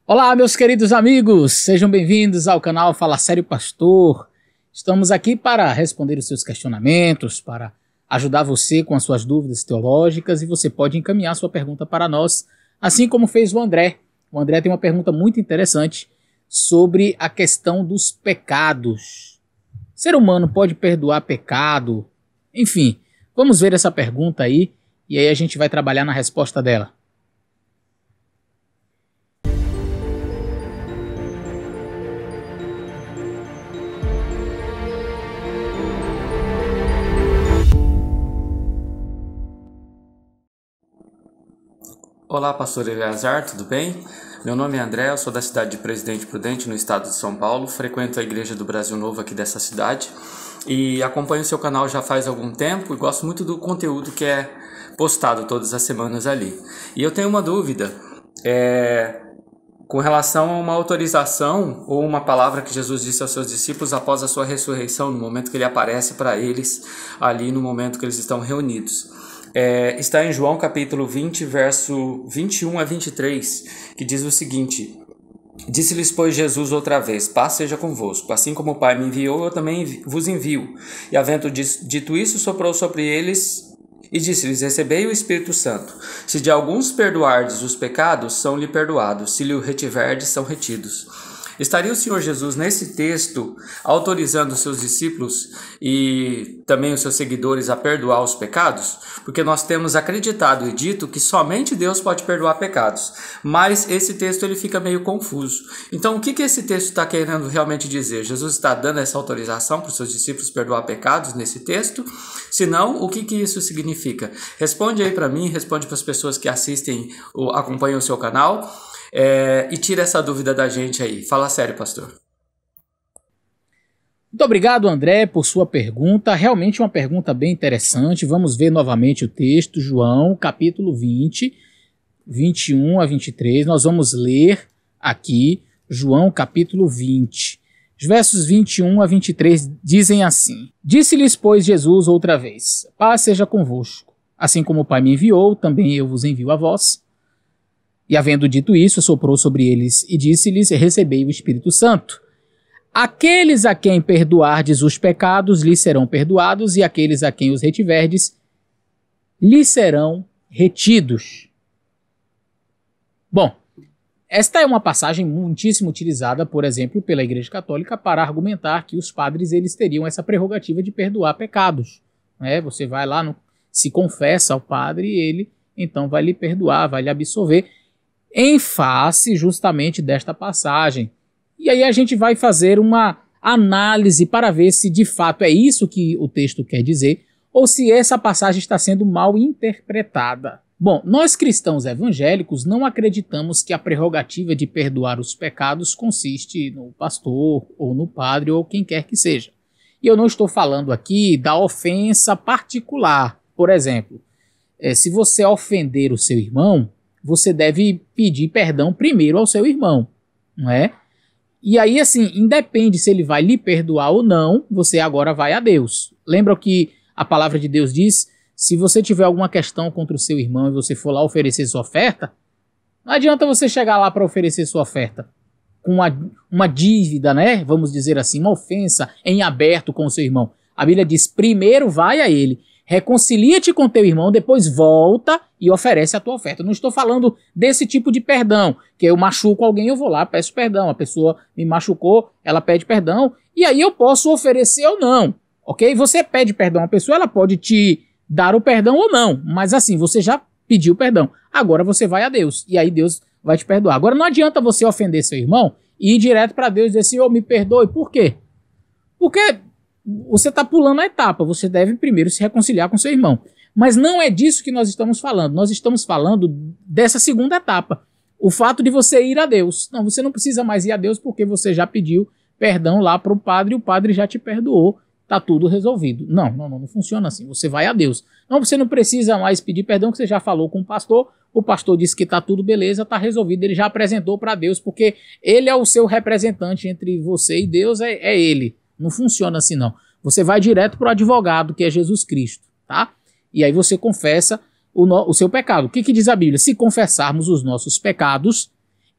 Olá, meus queridos amigos, sejam bem-vindos ao canal Fala Sério Pastor. Estamos aqui para responder os seus questionamentos, para ajudar você com as suas dúvidas teológicas, e você pode encaminhar sua pergunta para nós, assim como fez o André. O André tem uma pergunta muito interessante sobre a questão dos pecados. O ser humano pode perdoar pecado? Enfim, vamos ver essa pergunta aí, e aí a gente vai trabalhar na resposta dela. Olá, pastor Eleazar, tudo bem? Meu nome é André, eu sou da cidade de Presidente Prudente, no estado de São Paulo. Frequento a Igreja do Brasil Novo aqui dessa cidade e acompanho o seu canal já faz algum tempo e gosto muito do conteúdo que é postado todas as semanas ali. E eu tenho uma dúvida com relação a uma autorização ou uma palavra que Jesus disse aos seus discípulos após a sua ressurreição, no momento que ele aparece para eles ali no momento que eles estão reunidos. Está em João capítulo 20, verso 21 a 23, que diz o seguinte: Disse-lhes, pois, Jesus outra vez: Paz seja convosco. Assim como o Pai me enviou, eu também vos envio. E havendo dito isso, soprou sobre eles e disse-lhes: Recebei o Espírito Santo. Se de alguns perdoardes os pecados, são-lhe perdoados. Se lhe o retiverdes, são retidos. Estaria o Senhor Jesus nesse texto autorizando os seus discípulos e também os seus seguidores a perdoar os pecados? Porque nós temos acreditado e dito que somente Deus pode perdoar pecados, mas esse texto ele fica meio confuso. Então o que esse texto está querendo realmente dizer? Jesus está dando essa autorização para os seus discípulos perdoar pecados nesse texto? Se não, o que isso significa? Responde aí para mim, responde para as pessoas que assistem ou acompanham o seu canal. E tira essa dúvida da gente aí. Fala sério, pastor. Muito obrigado, André, por sua pergunta. Realmente uma pergunta bem interessante. Vamos ver novamente o texto, João, capítulo 20, 21 a 23. Nós vamos ler aqui João, capítulo 20. Os versos 21 a 23 dizem assim: Disse-lhes, pois, Jesus outra vez: Paz seja convosco. Assim como o Pai me enviou, também eu vos envio a vós. E havendo dito isso, soprou sobre eles e disse-lhes: Recebei o Espírito Santo. Aqueles a quem perdoardes os pecados, lhes serão perdoados, e aqueles a quem os retiverdes, lhes serão retidos. Bom, esta é uma passagem muitíssimo utilizada, por exemplo, pela Igreja Católica para argumentar que os padres eles teriam essa prerrogativa de perdoar pecados. Você vai lá, se confessa ao padre e ele então vai lhe perdoar, vai lhe absolver, em face justamente desta passagem. E aí a gente vai fazer uma análise para ver se de fato é isso que o texto quer dizer ou se essa passagem está sendo mal interpretada. Bom, nós cristãos evangélicos não acreditamos que a prerrogativa de perdoar os pecados consiste no pastor ou no padre ou quem quer que seja. E eu não estou falando aqui da ofensa particular. Por exemplo, se você ofender o seu irmão, você deve pedir perdão primeiro ao seu irmão, não é? E aí, assim, independe se ele vai lhe perdoar ou não, você agora vai a Deus. Lembra que a palavra de Deus diz, se você tiver alguma questão contra o seu irmão e você for lá oferecer sua oferta, não adianta você chegar lá para oferecer sua oferta com uma dívida, né? Vamos dizer assim, uma ofensa em aberto com o seu irmão. A Bíblia diz, primeiro vai a ele, reconcilia-te com teu irmão, depois volta e oferece a tua oferta. Eu não estou falando desse tipo de perdão, que eu machuco alguém, eu vou lá, peço perdão. A pessoa me machucou, ela pede perdão, e aí eu posso oferecer ou não, ok? Você pede perdão à pessoa, ela pode te dar o perdão ou não, mas assim, você já pediu perdão. Agora você vai a Deus, e aí Deus vai te perdoar. Agora não adianta você ofender seu irmão e ir direto para Deus e dizer, Senhor, me perdoe. Por quê? Porque você está pulando a etapa, você deve primeiro se reconciliar com seu irmão. Mas não é disso que nós estamos falando, nós estamos falando dessa segunda etapa, o fato de você ir a Deus. Não, você não precisa mais ir a Deus porque você já pediu perdão lá para o padre e o padre já te perdoou, está tudo resolvido. Não funciona assim, você vai a Deus. Não, você não precisa mais pedir perdão que você já falou com o pastor disse que está tudo beleza, está resolvido, ele já apresentou para Deus, porque ele é o seu representante entre você e Deus, é ele. Não funciona assim não. Você vai direto para o advogado, que é Jesus Cristo, tá? E aí você confessa o seu pecado. O que diz a Bíblia? Se confessarmos os nossos pecados,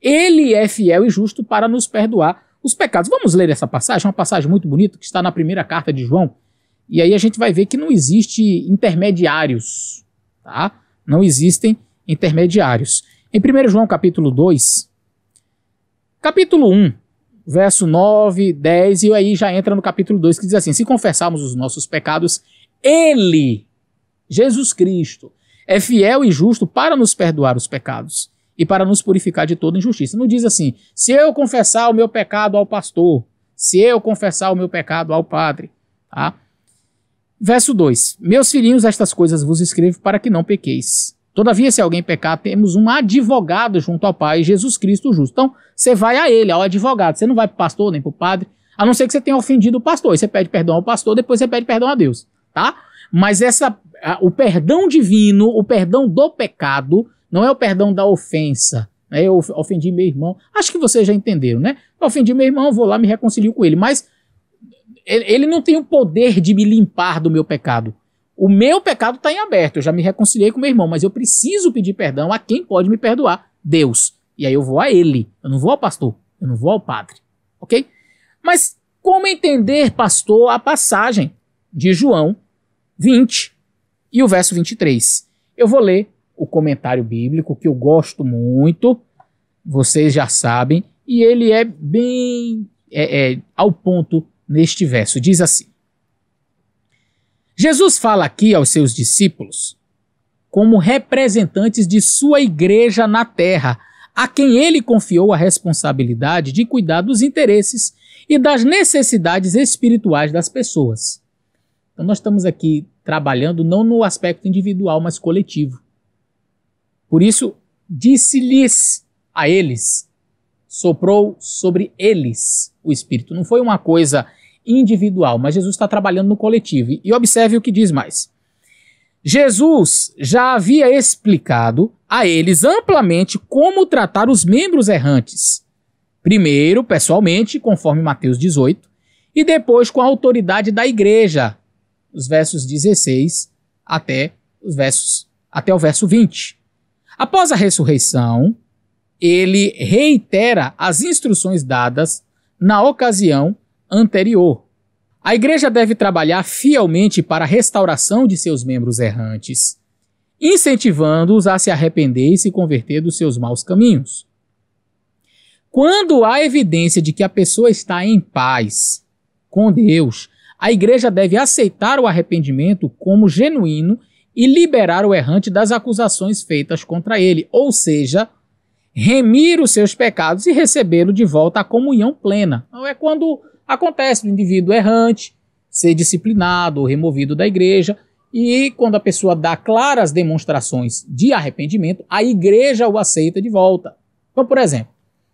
Ele é fiel e justo para nos perdoar os pecados. Vamos ler essa passagem, uma passagem muito bonita que está na primeira carta de João. E aí a gente vai ver que não existe intermediários, tá? Não existem intermediários. Em 1 João capítulo 2, capítulo 1, verso 9, 10, e aí já entra no capítulo 2, que diz assim: se confessarmos os nossos pecados, Ele, Jesus Cristo, é fiel e justo para nos perdoar os pecados e para nos purificar de toda injustiça. Não diz assim: se eu confessar o meu pecado ao pastor, se eu confessar o meu pecado ao padre, tá? Verso 2: meus filhinhos, estas coisas vos escrevo para que não pequeis. Todavia, se alguém pecar, temos um advogado junto ao Pai, Jesus Cristo justo. Então, você vai a ele, ao advogado. Você não vai para o pastor nem para o padre, a não ser que você tenha ofendido o pastor. Aí você pede perdão ao pastor, depois você pede perdão a Deus, tá? Mas o perdão divino, o perdão do pecado, não é o perdão da ofensa. Né? Eu ofendi meu irmão. Acho que vocês já entenderam, né? Eu ofendi meu irmão, vou lá, me reconcilio com ele. Mas ele não tem o poder de me limpar do meu pecado. O meu pecado está em aberto, eu já me reconciliei com meu irmão, mas eu preciso pedir perdão a quem pode me perdoar, Deus. E aí eu vou a ele, eu não vou ao pastor, eu não vou ao padre, ok? Mas como entender, pastor, a passagem de João 20 e o verso 23? Eu vou ler o comentário bíblico, que eu gosto muito, vocês já sabem, e ele é bem ao ponto neste verso. Diz assim: Jesus fala aqui aos seus discípulos como representantes de sua igreja na terra, a quem ele confiou a responsabilidade de cuidar dos interesses e das necessidades espirituais das pessoas. Então nós estamos aqui trabalhando não no aspecto individual, mas coletivo. Por isso, disse-lhes a eles, soprou sobre eles o Espírito. Não foi uma coisa individual, mas Jesus está trabalhando no coletivo. E observe o que diz mais. Jesus já havia explicado a eles amplamente como tratar os membros errantes. Primeiro, pessoalmente, conforme Mateus 18, e depois com a autoridade da igreja, os versos 16 até o verso 20. Após a ressurreição, ele reitera as instruções dadas na ocasião anterior. A igreja deve trabalhar fielmente para a restauração de seus membros errantes, incentivando-os a se arrepender e se converter dos seus maus caminhos. Quando há evidência de que a pessoa está em paz com Deus, a igreja deve aceitar o arrependimento como genuíno e liberar o errante das acusações feitas contra ele, ou seja, remir os seus pecados e recebê-lo de volta à comunhão plena. Não é quando acontece do indivíduo errante ser disciplinado ou removido da igreja, e quando a pessoa dá claras demonstrações de arrependimento, a igreja o aceita de volta. Então, por exemplo,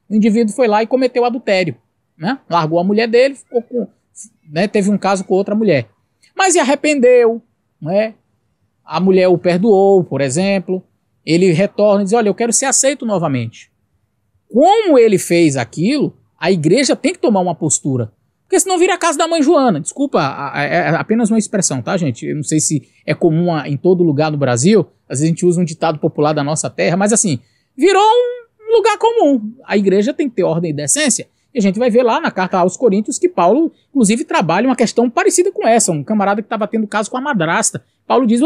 o indivíduo foi lá e cometeu adultério, né? Largou a mulher dele, teve um caso com outra mulher, mas se arrependeu, né? A mulher o perdoou, por exemplo, ele retorna e diz: olha, eu quero ser aceito novamente. Como ele fez aquilo, a igreja tem que tomar uma postura, porque senão vira a casa da mãe Joana. Desculpa, é apenas uma expressão, tá, gente? Eu não sei se é comum em todo lugar no Brasil, às vezes a gente usa um ditado popular da nossa terra, mas assim, virou um lugar comum. A igreja tem que ter ordem e decência. E a gente vai ver lá na carta aos Coríntios que Paulo, inclusive, trabalha uma questão parecida com essa. Um camarada que estava tendo caso com a madrasta. Paulo diz: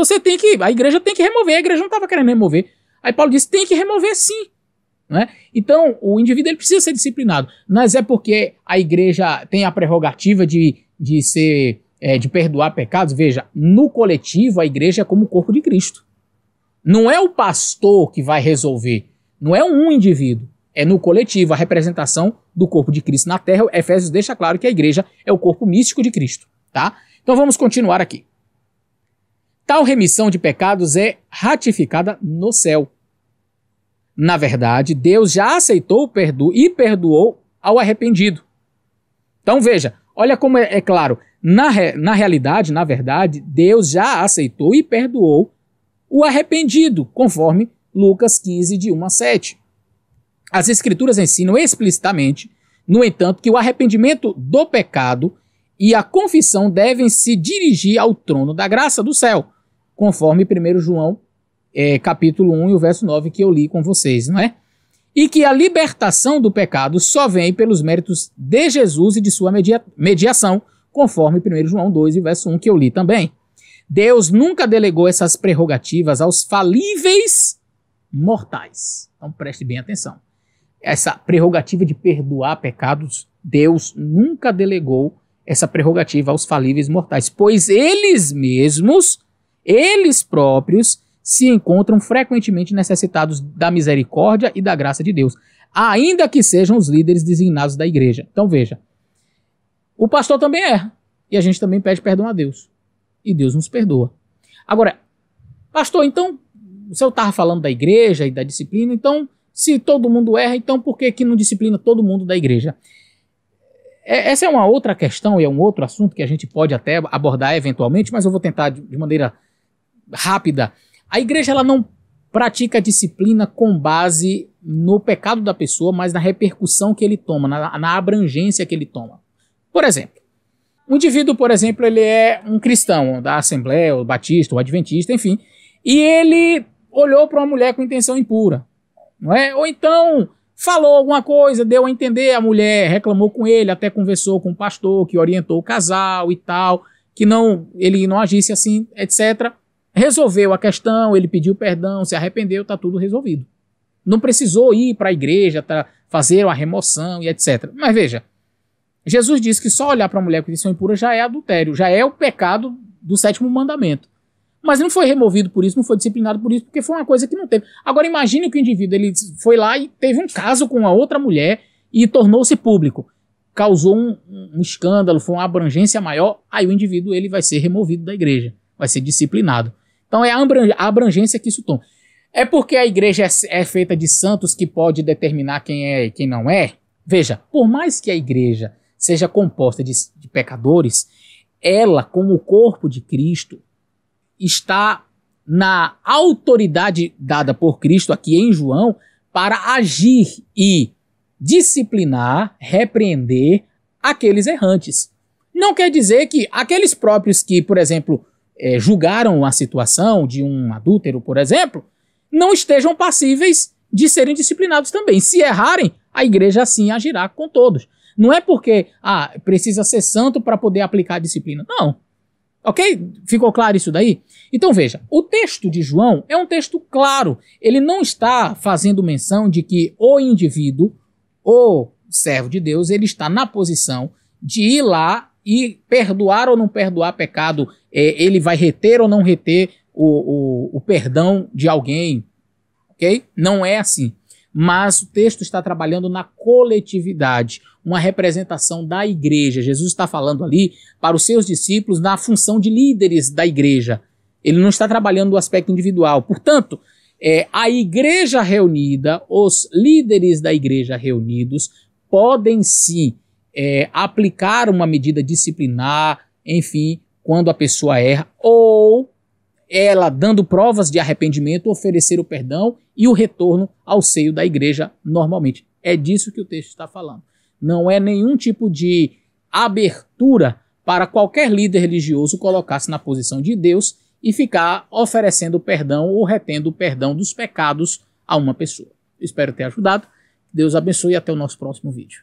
a igreja tem que remover. A igreja não estava querendo remover. Aí Paulo diz: tem que remover sim. Né? Então, o indivíduo ele precisa ser disciplinado. Mas é porque a igreja tem a prerrogativa de perdoar pecados. Veja, no coletivo, a igreja é como o corpo de Cristo. Não é o pastor que vai resolver. Não é um indivíduo. É no coletivo, a representação do corpo de Cristo na terra. Efésios deixa claro que a igreja é o corpo místico de Cristo. Tá? Então vamos continuar aqui. Tal remissão de pecados é ratificada no céu. Na verdade, Deus já aceitou e perdoou ao arrependido. Então veja, olha como é claro. Na realidade, na verdade, Deus já aceitou e perdoou o arrependido, conforme Lucas 15, de 1 a 7. As Escrituras ensinam explicitamente, no entanto, que o arrependimento do pecado e a confissão devem se dirigir ao trono da graça do céu, conforme 1 João capítulo 1 e o verso 9 que eu li com vocês, não é? e que a libertação do pecado só vem pelos méritos de Jesus e de sua mediação, conforme 1 João 2, verso 1, que eu li também. Deus nunca delegou essas prerrogativas aos falíveis mortais. Então preste bem atenção. Essa prerrogativa de perdoar pecados, Deus nunca delegou essa prerrogativa aos falíveis mortais, pois eles mesmos, eles próprios, se encontram frequentemente necessitados da misericórdia e da graça de Deus, ainda que sejam os líderes designados da igreja. Então veja, o pastor também erra, e a gente também pede perdão a Deus, e Deus nos perdoa. Agora, pastor, então, o senhor estava falando da igreja e da disciplina, então, se todo mundo erra, então por que não disciplina todo mundo da igreja? Essa é uma outra questão e é um outro assunto que a gente pode até abordar eventualmente, mas eu vou tentar de maneira rápida. A igreja ela não pratica a disciplina com base no pecado da pessoa, mas na repercussão que ele toma, na abrangência que ele toma. Por exemplo, um indivíduo, por exemplo, ele é um cristão da Assembleia, o Batista, o Adventista, enfim, e ele olhou para uma mulher com intenção impura, não é? Ou então falou alguma coisa, deu a entender, a mulher reclamou com ele, até conversou com o pastor que orientou o casal e tal, que ele não agisse assim, etc. Resolveu a questão, ele pediu perdão, se arrependeu, está tudo resolvido. Não precisou ir para a igreja, fazer uma remoção e etc. Mas veja, Jesus disse que só olhar para uma mulher com intenção impura já é adultério, já é o pecado do 7º mandamento. Mas não foi removido por isso, não foi disciplinado por isso, porque foi uma coisa que não teve. Agora imagine que o indivíduo ele foi lá e teve um caso com uma outra mulher e tornou-se público. Causou um escândalo, foi uma abrangência maior, aí o indivíduo ele vai ser removido da igreja, vai ser disciplinado. Então é a abrangência que isso toma. É porque a igreja é feita de santos que pode determinar quem é e quem não é? Veja, por mais que a igreja seja composta de pecadores, ela, como o corpo de Cristo, está na autoridade dada por Cristo aqui em João para agir e disciplinar, repreender aqueles errantes. Não quer dizer que aqueles próprios que, por exemplo, julgaram a situação de um adúltero, por exemplo, não estejam passíveis de serem disciplinados também. Se errarem, a igreja assim agirá com todos. Não é porque precisa ser santo para poder aplicar a disciplina. Não. Ok? Ficou claro isso daí? Então veja, o texto de João é um texto claro. Ele não está fazendo menção de que o indivíduo, o servo de Deus, ele está na posição de ir lá e perdoar ou não perdoar pecado. Ele vai reter ou não reter o perdão de alguém. Ok? Não é assim. Mas o texto está trabalhando na coletividade, uma representação da igreja. Jesus está falando ali para os seus discípulos na função de líderes da igreja. Ele não está trabalhando o aspecto individual. Portanto, a igreja reunida, os líderes da igreja reunidos, podem sim aplicar uma medida disciplinar, enfim, quando a pessoa erra, ou ela, dando provas de arrependimento, oferecer o perdão e o retorno ao seio da igreja normalmente. É disso que o texto está falando. Não é nenhum tipo de abertura para qualquer líder religioso colocar-se na posição de Deus e ficar oferecendo perdão ou retendo o perdão dos pecados a uma pessoa. Espero ter ajudado. Deus abençoe e até o nosso próximo vídeo.